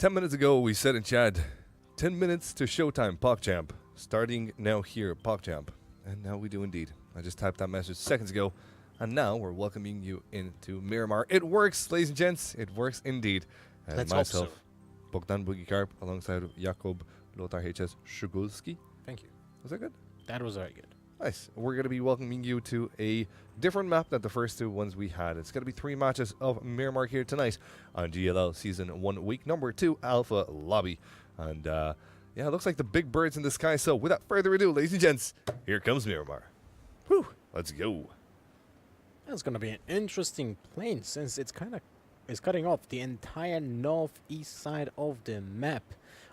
10 minutes ago, we said in chat, 10 minutes to showtime, PogChamp. Starting now here, PogChamp. And now we do indeed. I just typed that message seconds ago. And now we're welcoming you into Miramar. It works, ladies and gents. It works indeed. And Let's hope so. myself, Bogdan Bugikarp, alongside Jakob Lothar H.S. Shugulski. Thank you. Was that good? That was very good. Nice. We're going to be welcoming you to a different map than the first two ones we had. It's going to be 3 matches of Miramar here tonight on GLL Season 1, Week Number 2, Alpha Lobby. And, yeah, it looks like the big bird's in the sky. So, without further ado, ladies and gents, here comes Miramar. Whew. Let's go. That's going to be an interesting plane since it's cutting off the entire northeast side of the map.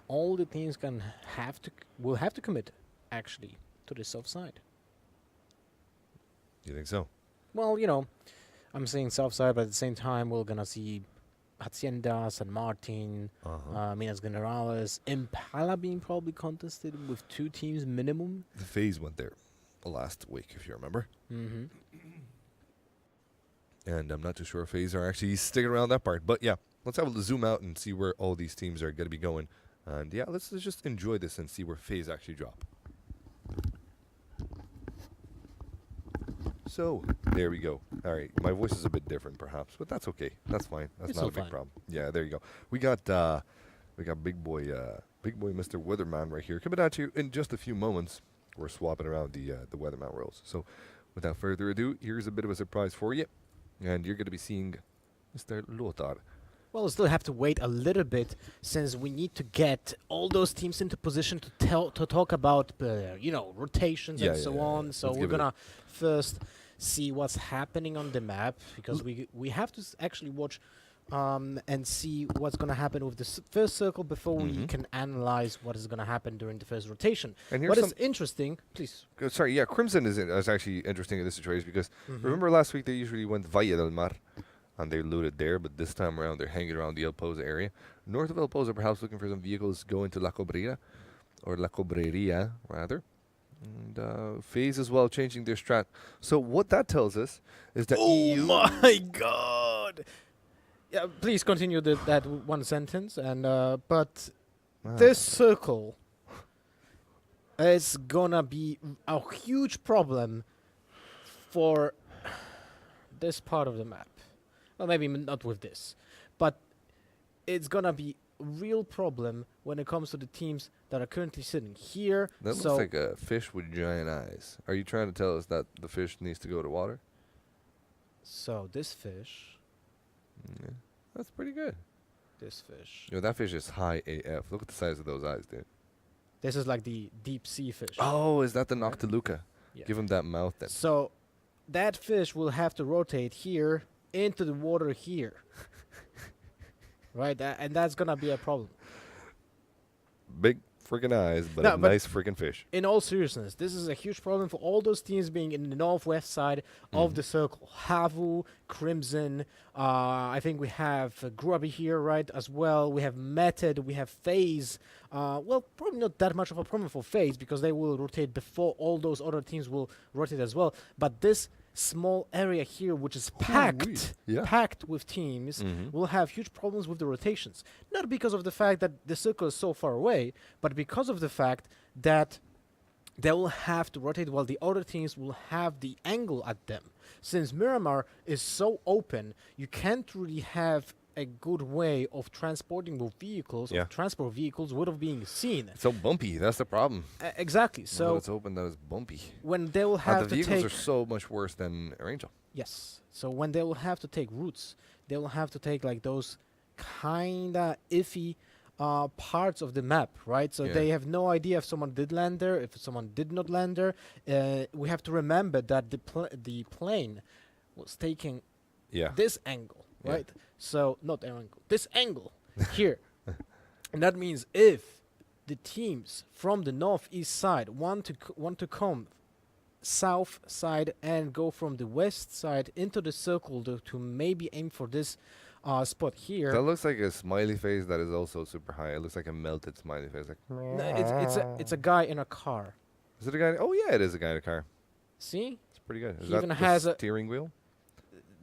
All the teams will have to commit, actually, to the south side. You think so? Well, you know, I'm saying south side, but at the same time, we're going to see Hacienda, San Martin, Minas Generales, Impala being probably contested with 2 teams minimum. The phase went there last week, if you remember. Mm-hmm. And I'm not too sure if phase are actually sticking around that part. But yeah, let's have a zoom out and see where all these teams are going to be going. And yeah, let's just enjoy this and see where phase actually drop. So, there we go. All right, my voice is a bit different perhaps, but that's okay. That's fine. That's It's not a all big fine. problem. Yeah, there you go. We got big boy Mr. Weatherman right here coming at you in just a few moments. We're swapping around the Weatherman roles. So, without further ado, here's a bit of a surprise for you. And you're going to be seeing Mr. Lothar. Well, we still have to wait a little bit since we need to get all those teams into position to talk about, rotations and so on. So Let's we're give it gonna first see what's happening on the map because we have to actually watch and see what's gonna happen with the first circle before we can analyze what is gonna happen during the first rotation. And What here's is interesting, please. sorry, yeah, Crimson is actually interesting in this situation because remember last week they usually went Valle del Mar and they looted there, but this time around they're hanging around the El Pozo area. North of El Pozo, perhaps looking for some vehicles going to La Cabrera, or La Cabreria, rather. And FaZe as well changing their strat. So what that tells us is that EU... my God! Yeah, please continue that one sentence. And but this circle is gonna be a huge problem for this part of the map. Well, maybe not with this, but it's gonna be a real problem when it comes to the teams that are currently sitting here. That looks like a fish with giant eyes. Are you trying to tell us that the fish needs to go to water? So this fish, Yeah, that's pretty good. this fish. Yo, that fish is high AF. Look at the size of those eyes, dude. This is like the deep sea fish. Oh, is that the Noctiluca? Yeah. Give him that mouth then. So that fish will have to rotate here into the water here. Right? And that's going to be a problem. Big freaking eyes, but No, a but nice freaking fish. In all seriousness, this is a huge problem for all those teams being in the northwest side of the circle. Havu, Crimson, I think we have Grubby here, right, as well. We have Method, we have FaZe. Well, probably not that much of a problem for FaZe because they will rotate before all those other teams will rotate as well. But this small area here, which is packed with teams, will have huge problems with the rotations. Not because of the fact that the circle is so far away, but because of the fact that they will have to rotate while the other teams will have the angle at them. Since Miramar is so open, you can't really have a good way of transporting with vehicles, or transport vehicles without being seen. It's so bumpy. That's the problem. Exactly. So it's open, that is bumpy. when they will have the to vehicles take are so much worse than Angel. Yes. So when they will have to take routes, they will have to take like those kinda iffy parts of the map, right? So they have no idea if someone did land there, if someone did not land there. We have to remember that the plane was taking this angle, right? So not an angle, this angle here, and that means if the teams from the northeast side want to come south side and go from the west side into the circle to maybe aim for this spot here. That looks like a smiley face that is also super high. It looks like a melted smiley face. Like, No, it's a guy in a car. is it a guy? Oh yeah, it is a guy in a car. See? It's pretty good. Is He that even the has a steering wheel?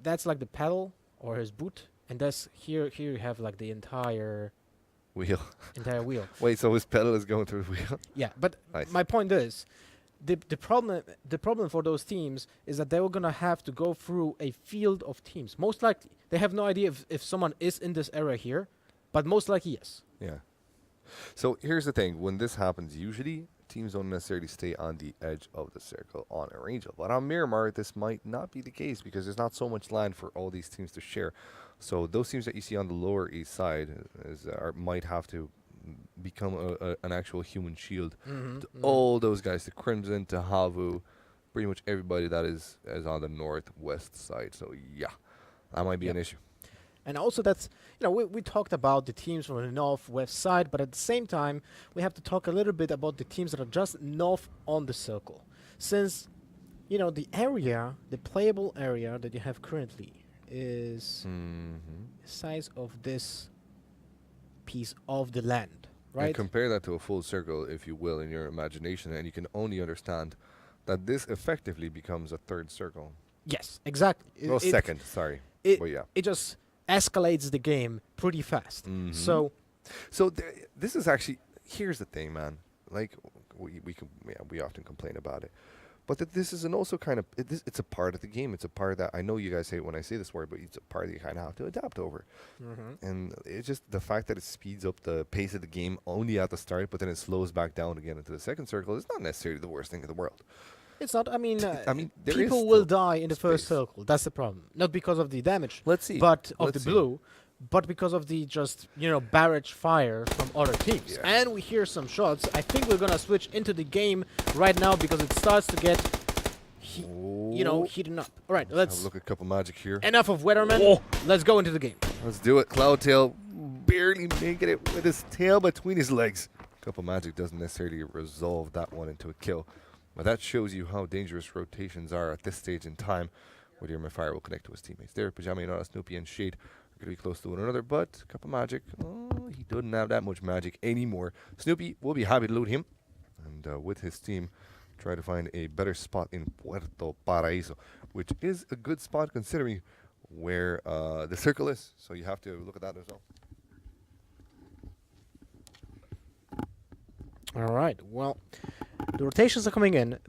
That's like the pedal or his boot, and that's here you have like the entire Wheel. entire wheel. Wait, so his pedal is going through the wheel? Yeah, but Nice. my point is, the problem for those teams is that they were gonna have to go through a field of teams. Most likely, they have no idea if someone is in this area here, but most likely yes. Yeah. So here's the thing. When this happens, usually teams don't necessarily stay on the edge of the circle on a Angel. But on Miramar, this might not be the case because there's not so much land for all these teams to share. So those teams that you see on the lower east side might have to become an actual human shield to all those guys, to Crimson, to Havu, pretty much everybody that is on the northwest side. So yeah, that might be an issue. And also that's, we talked about the teams from the northwest side, but at the same time, we have to talk a little bit about the teams that are just north on the circle. Since, the playable area that you have currently is the size of this piece of the land, And right? compare that to a full circle, if you will, in your imagination, and you can only understand that this effectively becomes a third circle. Yes, exactly. Well, second, sorry. It, But yeah. it just escalates the game pretty fast. Mhm. So, So this is actually, here's the thing, man. Like we often complain about it, but that this is an also kind of it's a part of the game. It's a part that I know you guys hate when I say this word, but it's a part that you kind of have to adapt over. And it's just the fact that it speeds up the pace of the game only at the start, but then it slows back down again into the second circle is not necessarily the worst thing in the world. it's not, I mean, There is people will still die in the first space. circle. That's the problem. Not because of the damage, Let's see. but of Let's the see. blue, but because of the just, barrage fire from other teams. Yeah. And we hear some shots. I think we're going to switch into the game right now because it starts to get, heating up. All right, Have a let's... look at a couple magic here. Enough of Weatherman. Oh. Let's go into the game. Let's do it. Cloudtail barely making it with his tail between his legs. Couple magic doesn't necessarily resolve that one into a kill. But that shows you how dangerous rotations are at this stage in time. Where your Fire will connect to his teammates. There, Pajama, Snoopy, and Shade are going to be close to one another. But couple magic. Oh, he doesn't have that much magic anymore. Snoopy will be happy to loot him. And with his team, try to find a better spot in Puerto Paraíso. Which is a good spot considering where the circle is. So you have to look at that as well. All right. Well, the rotations are coming in.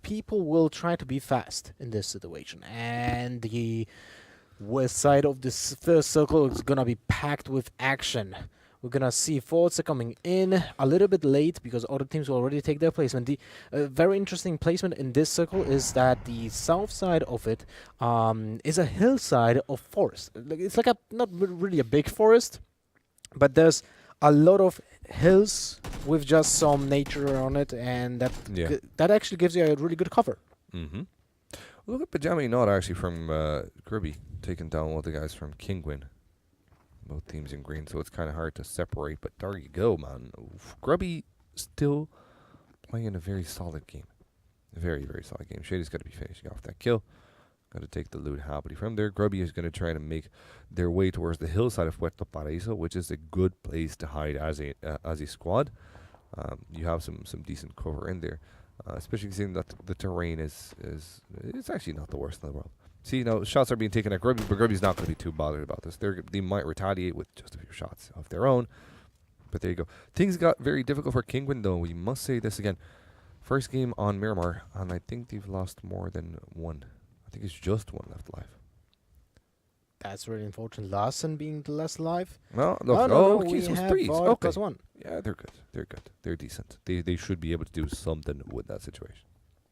People will try to be fast in this situation, and the west side of this first circle is gonna be packed with action. We're gonna see Forza coming in a little bit late because other teams will already take their placement. The very interesting placement in this circle is that the south side of it is a hillside of forest. It's like not really a big forest, but there's a lot of hills with just some nature on it, and that actually gives you a really good cover. Mm-hmm. Look at Pajama Not actually from Grubby taking down one of the guys from Kingwin. Both teams in green, so it's kind of hard to separate. But there you go, man. Oof. Grubby still playing a very solid game. A very, very solid game. Shady's got to be finishing off that kill. Got to take the loot happily from there. Grubby is going to try to make their way towards the hillside of Puerto Paraíso, which is a good place to hide as a squad. You have some decent cover in there, especially considering that the terrain is it's actually not the worst in the world. See, shots are being taken at Grubby, but Grubby's not going to be too bothered about this. They might retaliate with just a few shots of their own, but there you go. Things got very difficult for Kingwin, though. We must say this again. First game on Miramar, and I think they've lost more than one. I think it's just one left alive. That's really unfortunate. Larson being the last alive. Well, look, no, okay, we so it's have threes. Vard Okay. plus one. Yeah, they're good. They're good. They're decent. They should be able to do something with that situation.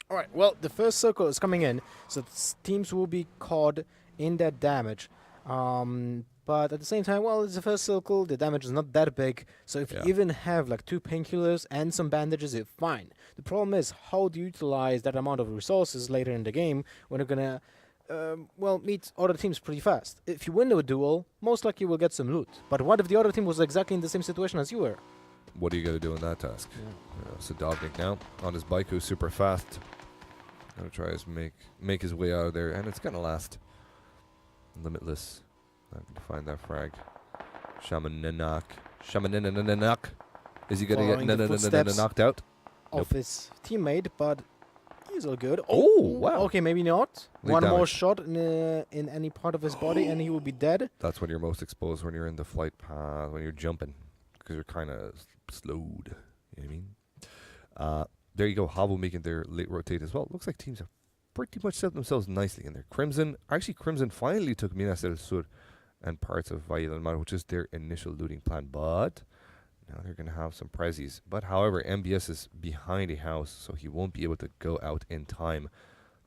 All right. Well, the first circle is coming in, so teams will be caught in that damage. But at the same time, well, it's the first circle. The damage is not that big. So if you even have like 2 painkillers and some bandages, you're fine. The problem is how do you utilize that amount of resources later in the game when you're gonna, meet other teams pretty fast. If you win the duel, most likely you will get some loot. But what if the other team was exactly in the same situation as you were? What are you going to do in that task? Sadovnik now on his bike, who's super fast. Going to try to make his way out of there, and it's going to last. Limitless. Not going to find that frag. Shamaninok. Is he going Following the to get footsteps knocked out? of his teammate, but he's all good. Oh, wow. Okay, maybe not. Lead One more damage. shot in any part of his body, and he will be dead. That's when you're most exposed, when you're in the flight path, when you're jumping. because you're kind of slowed. You know what I mean? There you go. Havu making their late rotate as well. Looks like teams have pretty much set themselves nicely in there. Crimson finally took Minas del Sur and parts of Valle del Mar, which is their initial looting plan. But now they're going to have some prezzies. But however, MBS is behind a house, so he won't be able to go out in time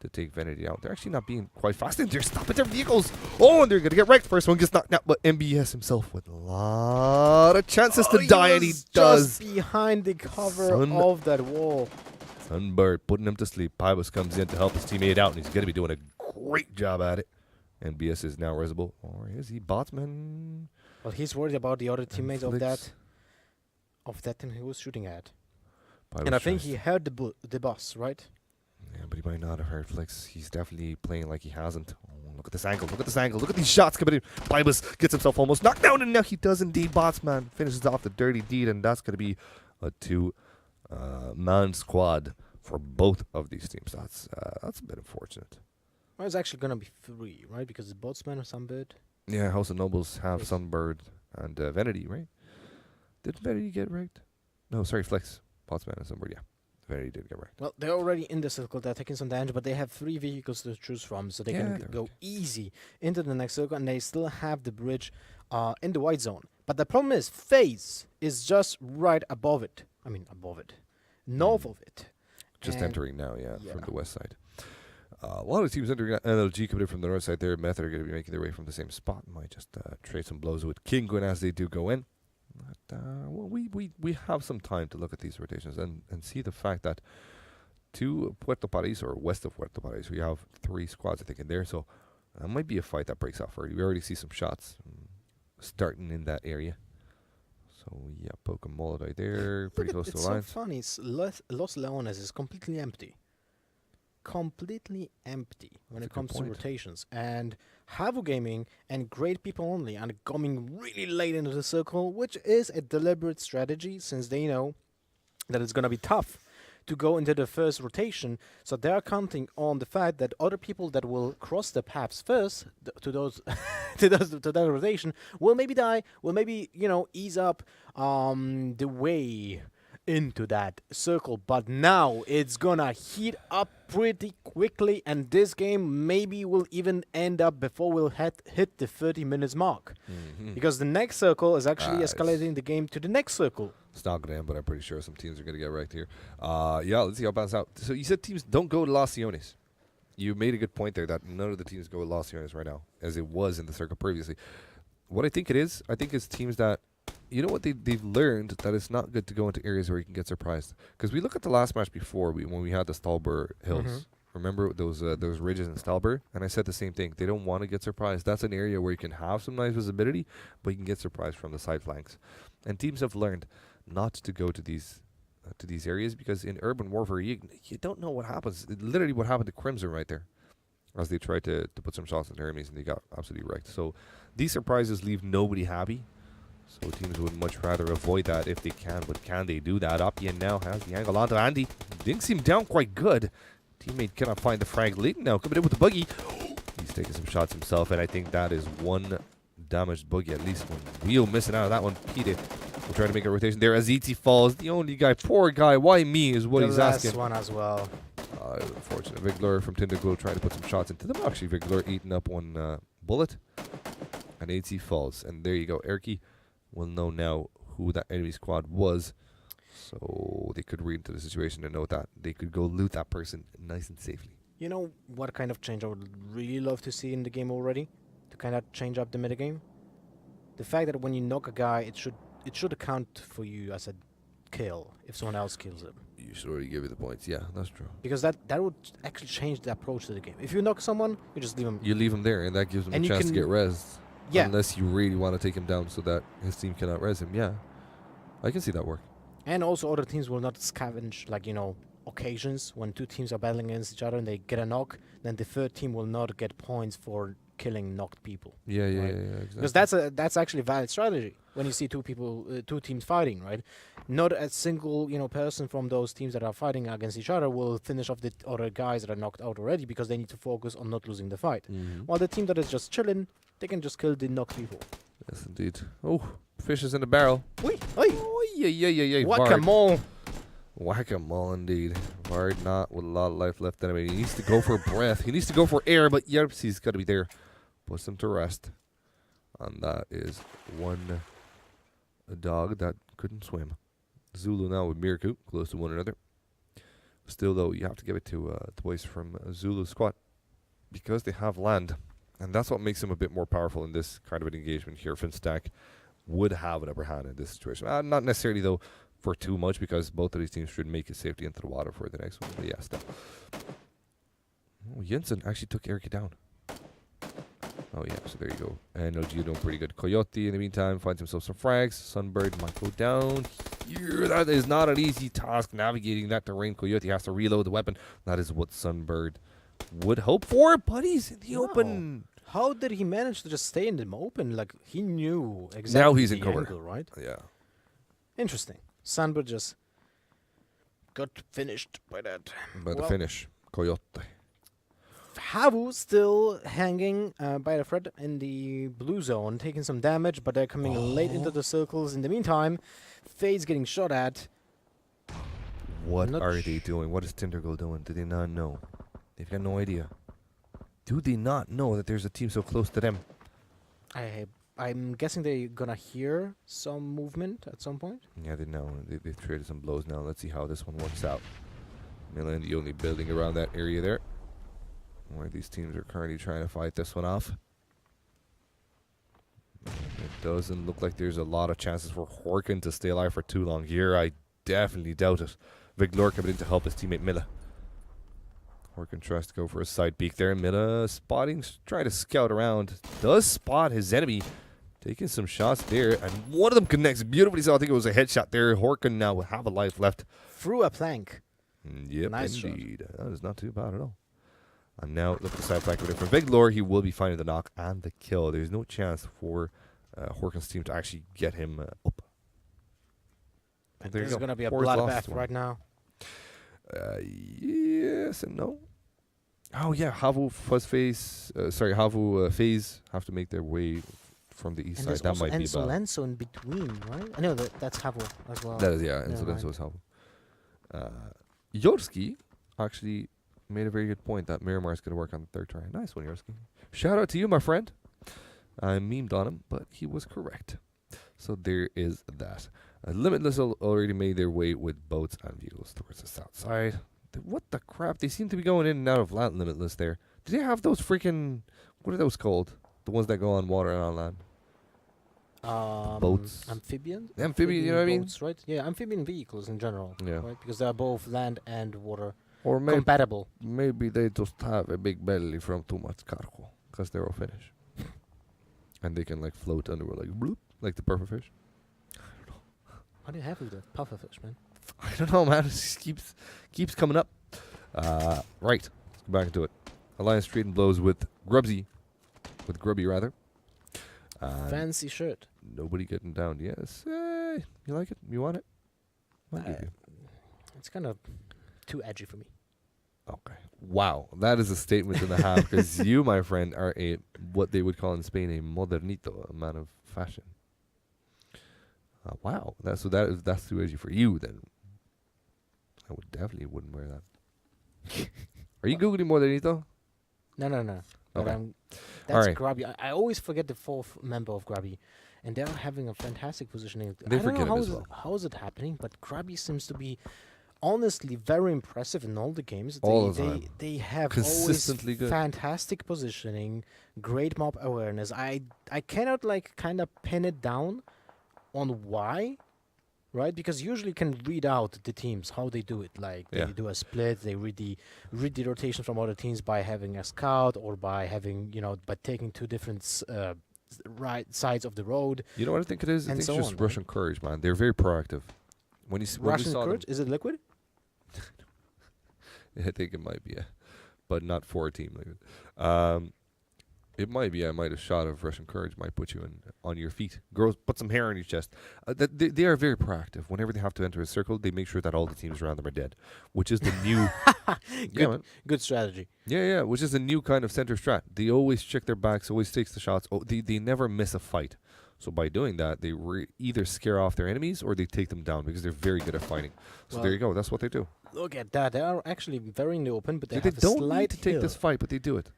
to take Vanity out. They're actually not being quite fast, and they're stopping their vehicles. Oh, and they're going to get wrecked. First one gets knocked out, but MBS himself with a lot of chances to die, and he does. Just behind the cover of that wall. Sunbird putting him to sleep. Pybus comes in to help his teammate out, and he's going to be doing a great job at it. MBS is now resible. Or is he Botsman? Well, he's worried about the other teammates of that team he was shooting at. Pybus And I think he heard the boss, right? Yeah, but he might not have heard Flex. He's definitely playing like he hasn't. Oh, look at this angle. Look at this angle. Look at these shots coming in. Pybus gets himself almost knocked down, and now he does indeed. Botsman finishes off the dirty deed, and that's going to be a two-man squad for both of these teams. That's a bit unfortunate. Well, it's actually going to be 3, right? Because the Botsman or Sunbird. Yeah, House of Nobles have Sunbird and Vanity, right? Did Vanity get wrecked? No, sorry, Flex. Botsman and Sunbird, yeah. Vanity did get wrecked. Well, they're already in the circle. They're taking some damage, but they have 3 vehicles to choose from, so they can go easy into the next circle, and they still have the bridge in the white zone. But the problem is, FaZe is just right above it. I mean, above it. North of it. Just entering now, from the west side. A lot of teams entering NLG coming in from the north side there. Method are going to be making their way from the same spot. Might just trade some blows with Kinguin as they do go in. But, well, we have some time to look at these rotations and see the fact that to Puerto Paris, or west of Puerto Paris, we have 3 squads, I think, in there. So that might be a fight that breaks off already. We already see some shots starting in that area. So, yeah, poke a mollet right there, pretty close to the lines. It's so funny. Los Leones is completely empty. Completely empty when it comes to rotations. And Havu Gaming and Great People Only are coming really late into the circle, which is a deliberate strategy since they know that it's going to be tough to go into the first rotation. So they are counting on the fact that other people that will cross the paths first to that rotation will maybe die, will maybe, ease up the way into that circle. But now it's gonna heat up pretty quickly, and this game maybe will even end up before we'll hit the 30 minutes mark. Because the next circle is actually escalating the game to the next circle. It's not going to end, but I'm pretty sure some teams are going to get wrecked here. Let's see how it bounces out. So you said teams don't go to Los Leones. You made a good point there that none of the teams go to Los Leones right now, as it was in the circle previously. What I think it's teams that, you know what, they've learned that it's not good to go into areas where you can get surprised. Because we look at the last match before, when we had the Stalber Hills. Remember those ridges in Stalber? And I said the same thing. They don't want to get surprised. That's an area where you can have some nice visibility, but you can get surprised from the side flanks. And teams have learned not to go to these areas, because in urban warfare you don't know what happens. Literally what happened to Crimson right there, as they tried to put some shots on their enemies and they got absolutely wrecked. So these surprises leave nobody happy. So teams would much rather avoid that if they can. But can they do that? Oppian now has the angle onto Andy. Didn't seem down quite good. Teammate cannot find the frag lead now. Coming in with the buggy. He's taking some shots himself, and I think that is one damaged buggy, at least one wheel missing out of that one. Pete will try to make a rotation there as ET falls. The only guy, poor guy, why me is what he's asking. The last one as well. Unfortunate. Vigler from Tinderglow trying to put some shots into them. Actually, Vigler eating up one bullet. And AT falls. And there you go. Erky will know now who that enemy squad was. So they could read into the situation and know that they could go loot that person nice and safely. You know what kind of change I would really love to see in the game already? To kind of change up the metagame? The fact that when you knock a guy, it should account for you as a kill if someone else kills him. You should already give you the points. Yeah, that's true. Because that would actually change the approach to the game. If you knock someone, you just leave him. You leave him there, and that gives him a chance to get rezzed. Yeah. Unless you really want to take him down so that his team cannot res him. Yeah. I can see that work. And also other teams will not scavenge, occasions when 2 teams are battling against each other and they get a knock, then the third team will not get points for killing knocked people. Yeah, exactly. Because that's actually a valid strategy when you see 2 teams fighting, right? Not a single person from those teams that are fighting against each other will finish off the other guys that are knocked out already, because they need to focus on not losing the fight. While the team that is just chilling, they can just kill the knocked people. Yes, indeed. Oh, fishes in the barrel. Oi, oi. Oh, yeah. Whack-a-mole. Whack-a-mole indeed. Vard not with a lot of life left in him. He needs to go for breath. He needs to go for air, but Yerps, he's got to be there. Puts him to rest. And that is one dog that couldn't swim. Zulu now with Miraku, close to one another. Still, though, you have to give it to the boys from Zulu squad because they have land. And that's what makes them a bit more powerful in this kind of an engagement here. Finstack would have an upper hand in this situation. Not necessarily, though, for too much because both of these teams should make it safety into the water for the next one. But yeah, still. Oh, Jensen actually took Erica down. Oh, yeah, so there you go. And LG doing pretty good. Coyote, in the meantime, finds himself some frags. Sunbird might go down here. That is not an easy task navigating that terrain. Coyote has to reload the weapon. That is what Sunbird would hope for, but he's in the open. How did he manage to just stay in the open? Like, he knew exactly Now he's the in cover. angle, right? Yeah. Interesting. Sunbird just got finished by that. By the finish, Coyote. Havu still hanging by the thread in the blue zone, taking some damage, but they're coming late into the circles. In the meantime, Fade's getting shot at. What Not are they doing? What is Tindergirl doing? Do they not know? They've got no idea. Do they not know that there's a team so close to them? I'm guessing they're gonna hear some movement at some point. Yeah, they know. They've traded some blows now. Let's see how this one works out. Milan, the only building around that area there. Where these teams are currently trying to fight this one off. It doesn't look like there's a lot of chances for Horkin to stay alive for too long here. I definitely doubt it. Viglor coming in to help his teammate Milla. Horkin tries to go for a side peek there. Milla spotting, trying to scout around. Does spot his enemy. Taking some shots there. And one of them connects beautifully. So I think it was a headshot there. Horkin now will have a life left. Through a plank. Yep, Nice indeed. That is not too bad at all. And now look at the side flank over there from Viglor. He will be finding the knock and the kill. There's no chance for Horkin's team to actually get him up. There's going to be a bloodbath right now. Yes and no. Oh, yeah. Havu FaZe have to make their way from the east And side. there's That also might be bad. Ensolenso in between, right? I know that's Havu as well. That is, yeah. Ensolenso is Havu. Yorski actually made a very good point that Miramar's going to work on the third try. Nice one, Yorski. Shout out to you, my friend. I memed on him, but he was correct. So there is that. Limitless already made their way with boats and vehicles towards the south side. What the crap? They seem to be going in and out of land Limitless there. Do they have those freaking... What are those called? The ones that go on water and on land. Boats. Amphibian? Amphibian, you know what I mean? Boats, right? Yeah, amphibian vehicles in general. Yeah. Right? Because they are both land and water Or compatible. maybe they just have a big belly from too much cargo. Because they're all Finnish. And they can like float underwater like bloop, like the pufferfish. What do you have with the pufferfish, man? I don't know, man. It just keeps coming up. Right. Let's go back into it. Alliance trading blows with Grubsy. With Grubby, rather. Fancy shirt. Nobody getting down. Yes. You like it? You want it? I'll give you. It's kind of too edgy for me. Okay. Wow. That is a statement and a half. Because you, my friend, are what they would call in Spain a modernito, a man of fashion. Wow. That's too edgy for you, then. I definitely wouldn't wear that. Are you Googling modernito? No. Okay. That's All right. Grubby. I always forget the fourth member of Grubby. And they're having a fantastic positioning. They I don't forget know him as well. how is it happening, but Grubby seems to be honestly very impressive in all the games. They have Consistently always good. fantastic positioning, great mob awareness. I cannot like kind of pin it down on why, right? Because usually you can read out the teams how they do it. Like Yeah. they do a split, they read the rotation from other teams by having a scout or by having by taking two different right sides of the road. You know what I think it is? I And think so it's just on, Russian courage, man. They're very proactive. When we Russian saw courage, is it liquid? them, I think it might be, but not for a team like it. It might be. I might a shot of Russian courage might put you on your feet. Girls, put some hair on your chest. They are very proactive. Whenever they have to enter a circle, they make sure that all the teams around them are dead, which is the new. Yeah, man. Good strategy. Yeah, which is a new kind of center strat. They always check their backs, always takes the shots. They never miss a fight. So by doing that, they either scare off their enemies or they take them down because they're very good at fighting. So Well, there you go. That's what they do. Look at that. They are actually very in the open, but they They have a don't slight need to take hill. this fight, but they do it.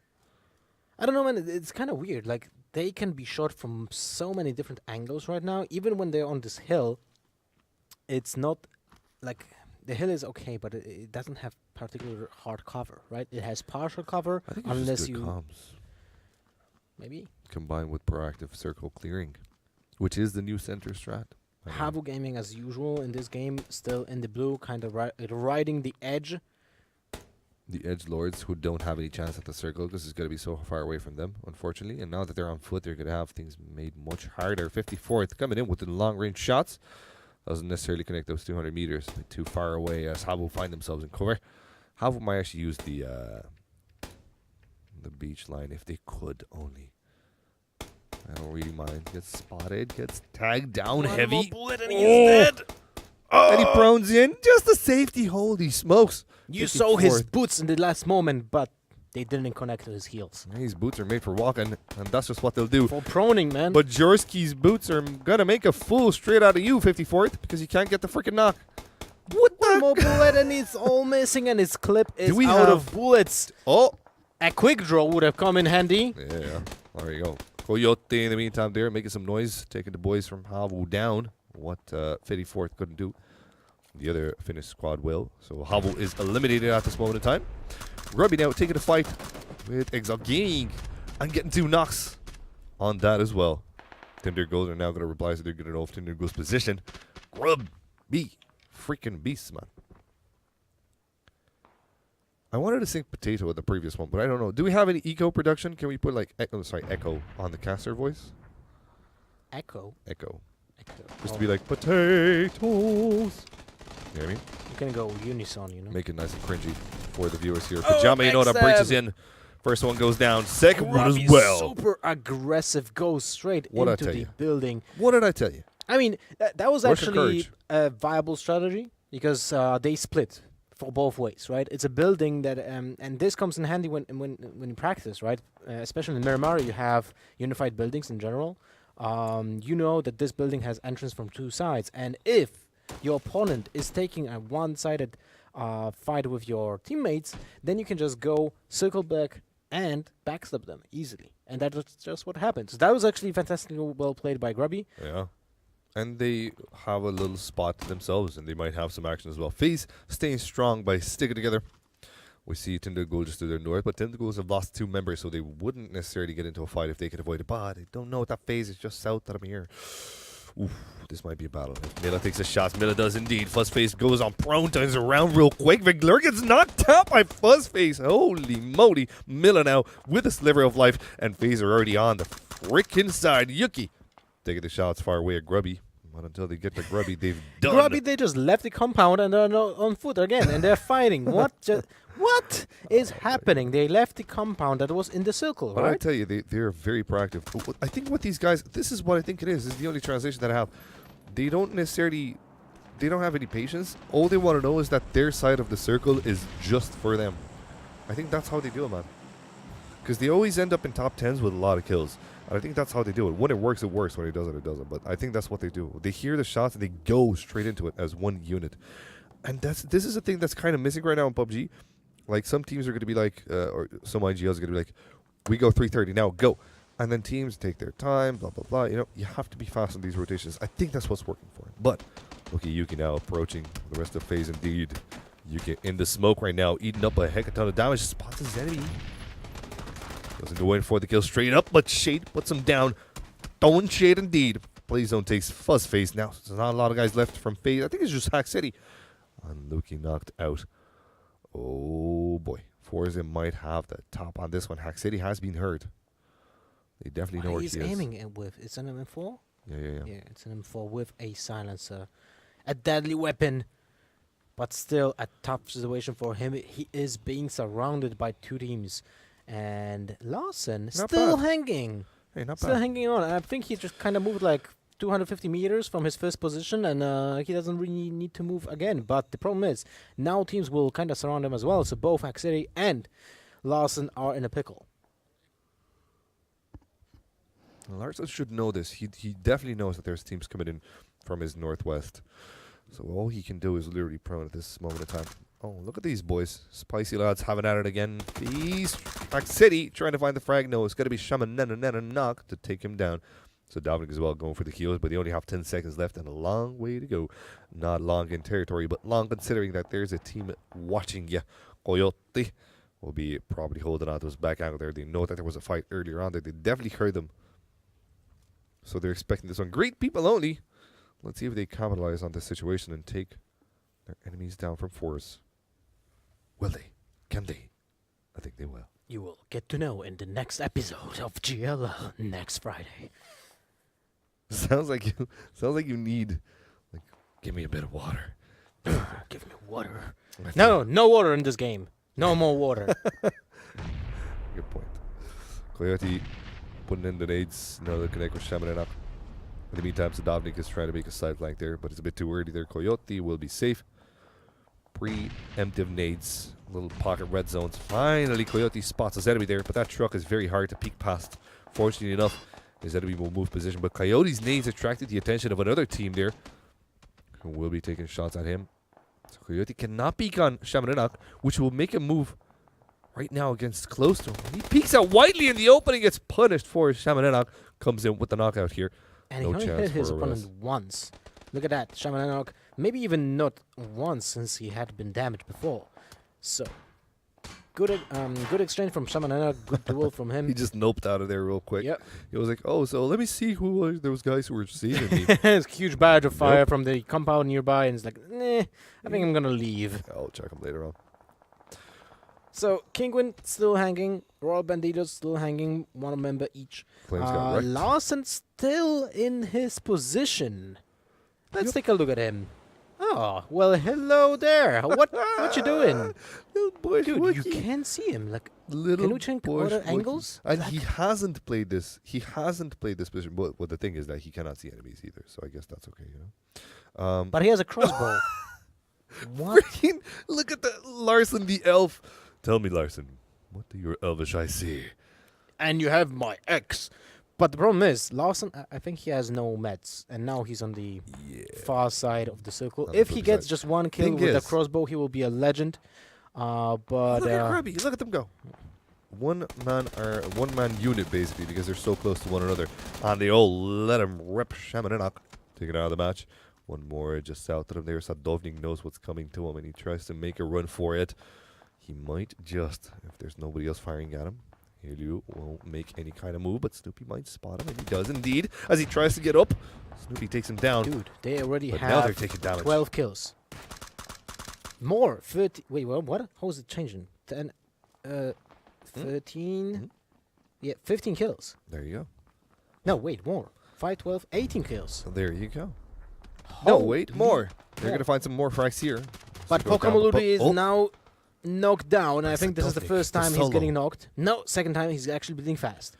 I don't know, man. It's kind of weird. Like, they can be shot from so many different angles right now. Even when they're on this hill, it's not like the hill is okay, but it doesn't have particular hard cover, right? It has partial cover I think it's unless just good you comms maybe. combined with proactive circle clearing, which is the new center strat. I know. Havu Gaming, as usual, in this game, still in the blue, kind of riding the edge. The edge lords who don't have any chance at the circle because it's going to be so far away from them, unfortunately. And now that they're on foot, they're going to have things made much harder. 54th coming in with the long range shots. Doesn't necessarily connect those 200 meters. They're too far away as Havu find themselves in cover. Havu might actually use the beach line if they could only. I don't really mind. Gets spotted, gets tagged down One heavy. more bullet and he is dead. And he prones in. Just a safety. Holy smokes. You saw his 54th. boots in the last moment, but they didn't connect to his heels. These boots are made for walking, and that's just what they'll do. For proning, man. But Jorski's boots are gonna make a fool straight out of you, 54th, because you can't get the freaking knock. What one the? more bullet and it's all missing, and his clip is we out of have- bullets. Oh, A quick draw would have come in handy. yeah. There you go. Coyote in the meantime there, making some noise, taking the boys from Havu down. What 54th couldn't do. The other Finnish squad will. So Havu is eliminated at this moment in time. Grubby now taking a fight with Exalging and getting 2 knocks on that as well. Tinder Goals are now going to reply, so they're going to know if Tinder Goals position. Grubby. Freaking beast, man. I wanted to sing Potato at the previous one, but I don't know. Do we have any eco production? Can we put like echo on the caster voice? Echo. Echo. Echo. Just Oh, to be like, potatoes. You know what I mean? you can go unison, you know. Make it nice and cringy for the viewers here. Oh, Pajama, you know that breaches backstab. in. First one goes down. Second one as Grubby, well. super aggressive, goes straight What'd I into tell the you? building. What did I tell you? I mean, that was Russian actually courage. a viable strategy because they split for both ways, right? It's a building that, and this comes in handy when you practice, right? Especially in Miramar, you have unified buildings in general. You know that this building has entrance from 2 sides, and if your opponent is taking a one-sided fight with your teammates, then you can just go circle back and backstab them easily, and that's just what happens. So that was actually fantastically well played by Grubby. Yeah. And they have a little spot to themselves, and they might have some action as well. FaZe staying strong by sticking together. We see Tinder go just to their north, but Tinder have lost 2 members, so they wouldn't necessarily get into a fight if they could avoid it. But I don't know what that FaZe is just south that I'm here. Oof, this might be a battle. If Mila takes a shot, Mila does indeed. Fuzzface goes on prone, turns around real quick. Vigler gets knocked out by Fuzzface. Holy moly. Mila now with a sliver of life, and FaZe are already on the freaking side. Yuki taking the shots far away at Grubby. But until they get to Grubby, they've done. Grubby, they just left the compound and are on foot again, and they're fighting. What is happening? They left the compound that was in the circle, But I right? tell you, they're very proactive. I think what these guys, this is what I think it is. This is the only translation that I have. They don't have any patience. All they want to know is that their side of the circle is just for them. I think that's how they do it, man. Because they always end up in top 10s with a lot of kills. And I think that's how they do it. When it works, it works. When it doesn't, it doesn't. But I think that's what they do. They hear the shots and they go straight into it as one unit. And this is a thing that's kind of missing right now in PUBG. Like, some teams are going to be like, or some IGLs are going to be like, we go 3:30, now go. And then teams take their time, blah, blah, blah. You know, you have to be fast on these rotations. I think that's what's working for it. But look at Yuki now approaching the rest of FaZe indeed. Yuki in the smoke right now, eating up a heck of a ton of damage. Spots his enemy. Doesn't go in for the kill straight up, but Shade puts him down. Throwing Shade indeed. Play zone takes Fuzzface now. There's not a lot of guys left from FaZe. I think it's just Hack City. And Luki knocked out. Oh boy. Forza might have the top on this one. Hack City has been hurt. They definitely know where he he's is. aiming it with. It's an M4? Yeah. Yeah, it's an M4 with a silencer. A deadly weapon. But still a tough situation for him. He is being surrounded by 2 teams. And Larson Not still bad. hanging. Hey, not Still bad. hanging on. I think he just kind of moved like 250 meters from his first position, and he doesn't really need to move again. But the problem is, now teams will kind of surround him as well. So both Hack City and Larson are in a pickle. Larson should know this. He definitely knows that there's teams coming in from his northwest. So all he can do is literally prone at this moment in time. Oh, look at these boys. Spicy lads having at it again. These Back City trying to find the frag. No, it's got to be Shaman knock to take him down. So Dominic as well going for the kills, but they only have 10 seconds left and a long way to go. Not long in territory, but long considering that there's a team watching you. Coyote will be probably holding on to his back angle there. They know that there was a fight earlier on there. They definitely heard them. So they're expecting this one. Great people only. Let's see if they capitalize on this situation and take their enemies down from force. Will they? Can they? I think they will. You will get to know in the next episode of GLL next Friday. Sounds like you need, like, give me a bit of water. Give me water. No water in this game. No more water. Good point. Coyote putting in the nades. Another connect with Shamanenok. In the meantime, Sadovnik is trying to make a side flank there, but it's a bit too early there. Coyote will be safe. Preemptive nades. Little pocket red zones. Finally, Coyote spots his enemy there, but that truck is very hard to peek past. Fortunately enough, his enemy will move position, but Coyote's nades attracted the attention of another team there, who will be taking shots at him. So Coyote cannot peek on Shamanenok, which will make him move right now against close to him. He peeks out widely in the opening, gets punished for Shamanenok. Comes in with the knockout here. And No he only chance hit his for a opponent rest. once. Look at that. Shamanenok, maybe even not once since he had been damaged before. So, good exchange from Shamanenok, good duel from him. He just noped out of there real quick. Yep. He was like, oh, so let me see who was those guys who were seeing me. It's a huge barrage of fire Nope. from the compound nearby, and it's like, I think I'm gonna leave. I'll check him later on. So, Kingwin still hanging, Royal Banditos still hanging, one member each. Flames got wrecked. Larson still in his position. Let's take a look at him. Oh, well, hello there. What you doing? Little bush Dude, you Wookie. can see him. Like, Little can we check bush other Wookie. angles? And Like- he hasn't played this. He hasn't played this position. But the thing is that he cannot see enemies either. So I guess that's okay, you know. But he has a crossbow. What? Freaking look at the Larson the elf. Tell me, Larson, what do your elvish eyes see? And you have my ex. But the problem is, Larson, I think he has no meds. And now he's on the far side of the circle. On the If he flippy gets side. just one kill Thing with the is- crossbow, he will be a legend. But Look at Grubby. Look at them go. One man unit basically because they're so close to one another, and they all let him rip Shamanenok, taking out of the match. One more just south of him there. Sadovnik knows what's coming to him, and he tries to make a run for it. He might just, if there's nobody else firing at him, Helu won't make any kind of move, but Snoopy might spot him, and he does indeed. As he tries to get up, Snoopy takes him down. dude, they already But now they're have taking damage. 12 kills. More. 30. Wait, what? How is it changing? 10, 13. Mhm. Yeah, 15 kills. There you go. No, wait, more. 5, 12, 18 kills. So there you go. No, wait, Holy- more. They're more. going to find some more frags here. But So go down the Pokamolubi po- is oh. now knocked down. And I That's think this is the Sadovnik, first the time he's solo. getting knocked. No, second time he's actually bleeding fast.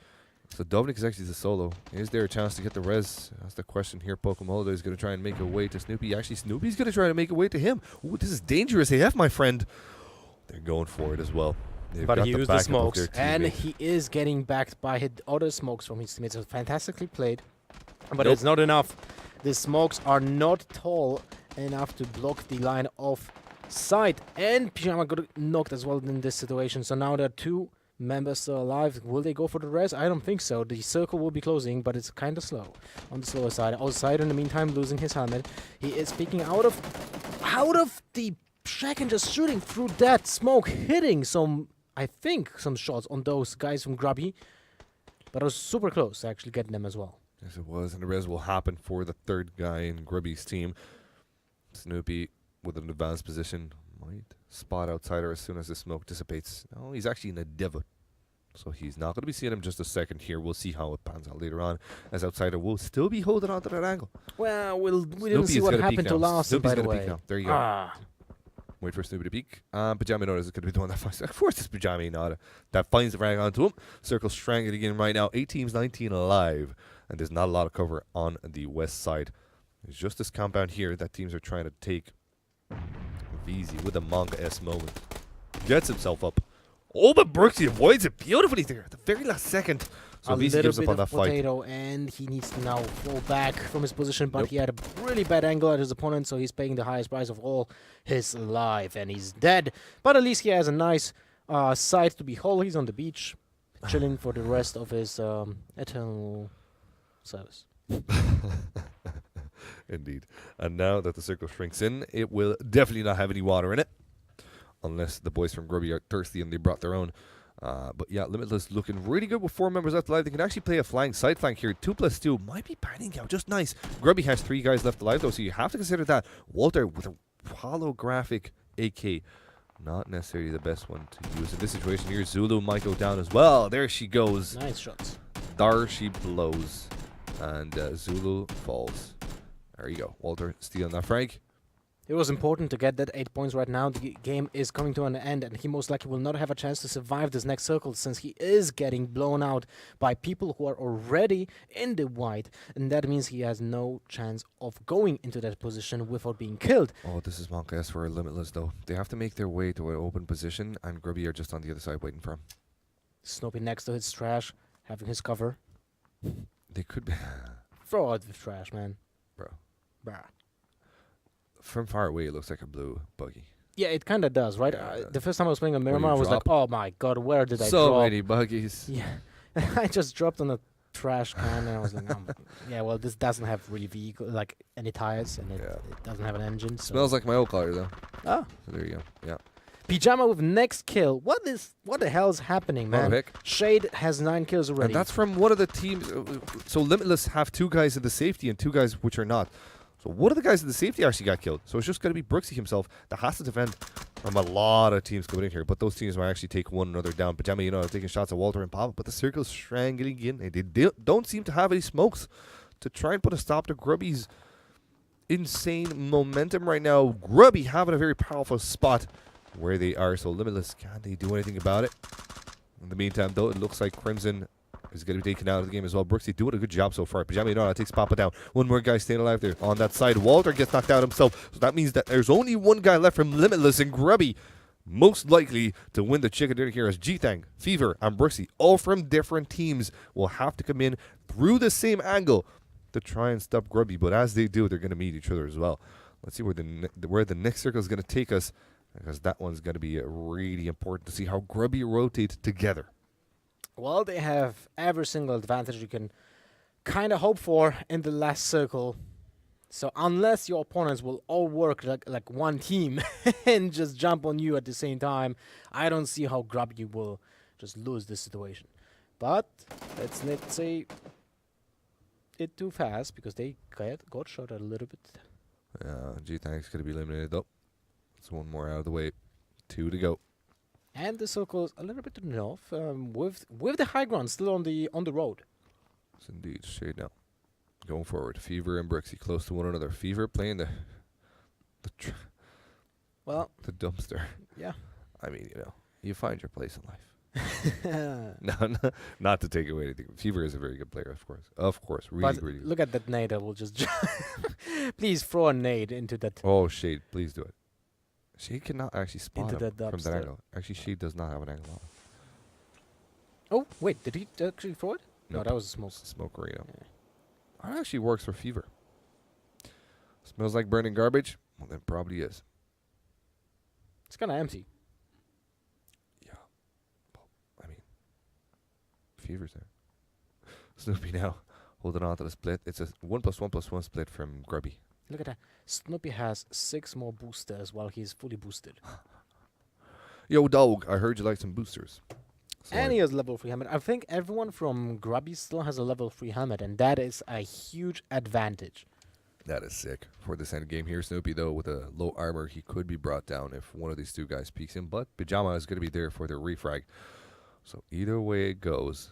So Dovnik is actually the solo. Is there a chance to get the res? That's the question here. Pokemon Holiday is going to try and make a way to Snoopy. Actually, Snoopy's going to try to make a way to him. Ooh, this is dangerous AF, my friend. They're going for it as well. They've But got he the used the backup of smokes. their And teammate. he is getting backed by his other smokes from his teammates. So fantastically played. But Nope. it's not enough. The smokes are not tall enough to block the line of sight. And Pyjama got knocked as well in this situation. So now there are two members still alive. Will they go for the res? I don't think so. The circle will be closing, but it's kind of slow. On the slower side. Outside in the meantime losing his helmet. He is peeking out of the shack and just shooting through that smoke, hitting some, I think, some shots on those guys from Grubby. But it was super close to actually getting them as well. Yes, it was. And the res will happen for the third guy in Grubby's team. Snoopy with an advanced position might spot Outsider as soon as the smoke dissipates. No, he's actually in a divot. So he's not going to be seeing him just a second here. We'll see how it pans out later on. As Outsider will still be holding on to that angle. Well, we didn't Snoopy see is what gonna peek happened to now. Larson, Snoopy's by the gonna peek way. now. There you go. Wait for Snoopy to peek. Pajama notice is going to be the one that finds. Of course, it's Pajama Nada that finds the frag onto him. Circle strangling again right now. 8 teams, 19 alive. And there's not a lot of cover on the west side. There's just this compound here that teams are trying to take. Easy with a manga S moment. Gets himself up. Oh, but Brooksy avoids it beautifully there at the very last second. So a at least he little gives up bit on of that fight. potato, and he needs to now fall back from his position, but Nope. he had a really bad angle at his opponent, so he's paying the highest price of all his life, and he's dead. But at least he has a nice site to behold. He's on the beach, chilling for the rest of his eternal service. Indeed. And now that the circle shrinks in, it will definitely not have any water in it. Unless the boys from Grubby are thirsty and they brought their own. But yeah, Limitless looking really good with 4 members left alive. They can actually play a flying side flank here. 2+2 might be panning out just nice. Grubby has 3 guys left alive though, so you have to consider that. Walter with a holographic AK. Not necessarily the best one to use in this situation here. Zulu might go down as well. There she goes. Nice shots. There she blows. And Zulu falls. There you go. Walter stealing that frag. It was important to get that 8 points right now. The game is coming to an end, and he most likely will not have a chance to survive this next circle since he is getting blown out by people who are already in the white, and that means he has no chance of going into that position without being killed. Oh, this is Monk S for Limitless though. They have to make their way to an open position, and Grubby are just on the other side waiting for him. Snoopy next to his trash, having his cover. They could be. Throw out the trash, man. Bro. Bruh. From far away, it looks like a blue buggy. Yeah, it kind of does, right? Yeah, The first time I was playing on you Miramar, I was like, drop? oh my god, where did I So drop? many buggies. Yeah, I just dropped on a trash can, and I was like, yeah, well, this doesn't have really vehicle, like any tires, and it doesn't have an engine. So. Smells like my old car though. Oh, So there you go. Yeah. Pyjama with next kill. What the hell is happening, man? Heck. Shade has 9 kills already. And that's from one of the teams. So Limitless have 2 guys in the safety and 2 guys which are not. So one of the guys in the safety actually got killed. So it's just going to be Brooksy himself that has to defend from a lot of teams coming in here. But those teams might actually take one another down. Pajama, taking shots at Walter and Papa. But the circle's strangling in. And they don't seem to have any smokes to try and put a stop to Grubby's insane momentum right now. Grubby having a very powerful spot where they are. So Limitless, can they do anything about it? In the meantime, though, it looks like Crimson is going to be taken out of the game as well. Brooksy doing a good job so far. Pajama takes Papa down. One more guy staying alive there on that side. Walter gets knocked out himself. So that means that there's only one guy left from Limitless, and Grubby most likely to win the chicken dinner here as G-Thang, Fever, and Brooksy, all from different teams, will have to come in through the same angle to try and stop Grubby. But as they do, they're going to meet each other as well. Let's see where the next circle is going to take us, because that one's going to be really important to see how Grubby rotate together. Well, they have every single advantage you can kind of hope for in the last circle. So unless your opponents will all work like one team and just jump on you at the same time, I don't see how Grubby will just lose this situation. But let's not say it too fast, because they got shot a little bit. G-Thank's going to be eliminated though. So one more out of the way. 2 to go. And the circle is a little bit to the north, with the high ground still on the road. Yes, indeed. Shade now. Going forward. Fever and Brooksy close to one another. Fever playing the dumpster. Yeah. I mean, you find your place in life. No, not to take away anything. Fever is a very good player, of course. Of course. Really, But really good. look at that nade. I will just please throw a nade into that. Oh, Shade, please do it. Shade cannot actually spot Into him that from that dumpster. angle. Actually, Shade does not have an angle on him. Oh wait, did he actually throw it? No, Nope. that was a smoke. Smoke Reno. Yeah. That actually works for Fever. Smells like burning garbage? Well, then probably is. It's kind of empty. Yeah. Well, I mean, Fever's there. Snoopy now holding on to the split. It's a 1+1+1 split from Grubby. Look at that. Snoopy has 6 more boosters while he's fully boosted. Yo, dog, I heard you like some boosters. So And he has level 3 helmet. I think everyone from Grubby still has a level 3 helmet, and that is a huge advantage. that is sick. For this end game here, Snoopy, though, with a low armor, he could be brought down if one of these 2 guys peeks him. But Pajama is going to be there for their refrag. So either way it goes,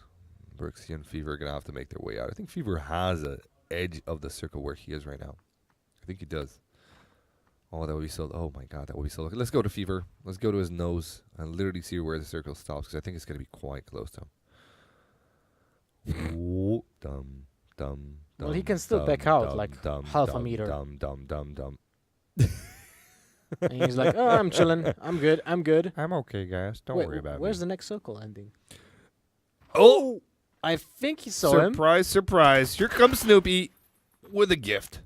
Brooksy and Fever are going to have to make their way out. I think Fever has an edge of the circle where he is right now. I think he does. Oh, that would be so... Oh, my God, that would be so... Let's go to Fever. Let's go to his nose and literally see where the circle stops, because I think it's going to be quite close to him. Ooh, dum, dum, Well, he dum, can still dum, back out, dum, like, dum, half a dum, meter. Dum, dum, dum, dum. And he's like, oh, I'm chilling. I'm good. I'm good. I'm okay, guys. Don't Wait, worry about where's me. the next circle ending? Oh! I think he saw him. Surprise, surprise. Here comes Snoopy with a gift.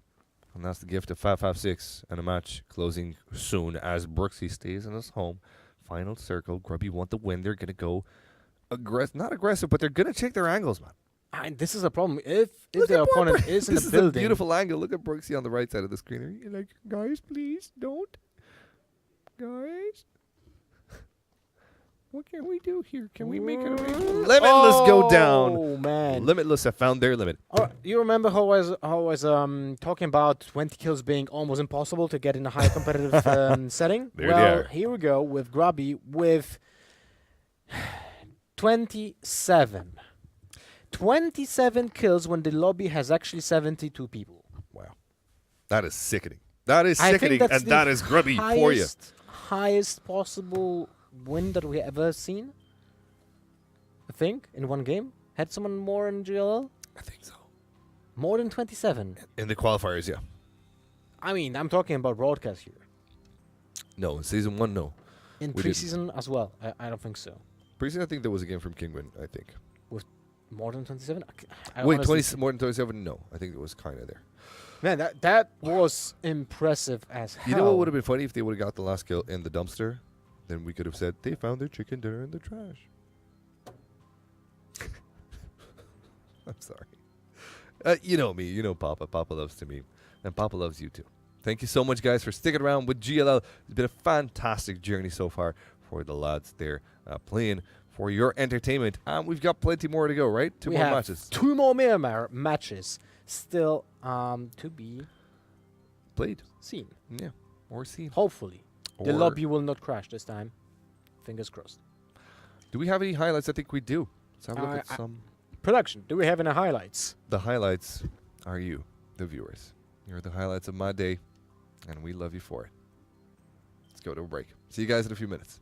And that's the gift of 556 and a match closing soon as Brooksy stays in his home. Final circle. Grubby want the win. They're going to go not aggressive, but they're going to check their angles, man. And this is a problem. If Look the at opponent Barbara. is in This the is building. a beautiful angle. Look at Brooksy on the right side of the screen. You're like, guys, please don't. Guys. What can we do here? Can we make it a Limitless go down. Oh, man. Limitless have found their limit. Oh, you remember how I was talking about 20 kills being almost impossible to get in a high competitive setting? There they Well, are. here we go with Grubby with 27. 27 kills when the lobby has actually 72 people. Wow. That is sickening. That is I think sickening, that's and the that is Grubby for you. highest possible win that we ever seen. I think in one game. Had someone more in GLL? I think so. More than 27. In the qualifiers, yeah. I mean, I'm talking about broadcast here. No, in season 1, no. In We didn't. preseason as well. I don't think so. Preseason, I think there was a game from Kingwin, I think. More than 27? I Wait, honestly- more than 27? No. I think it was kind of there. Man, that was impressive as hell. You know what would have been funny if they would have got the last kill in the dumpster? Then we could have said, they found their chicken dinner in the trash. I'm sorry. You know me. You know Papa. Papa loves to meme. And Papa loves you too. Thank you so much, guys, for sticking around with GLL. It's been a fantastic journey so far for the lads there playing for your entertainment. And we've got plenty more to go, right? Two We more have matches. 2 more mirror matches still to be Played. seen. Yeah. Or seen. Hopefully. The Or- lobby will not crash this time. Fingers crossed. Do we have any highlights? I think we do. Let's have a look at I- some. Production, do we have any highlights? The highlights are you, the viewers. You're the highlights of my day, and we love you for it. Let's go to a break. See you guys in a few minutes.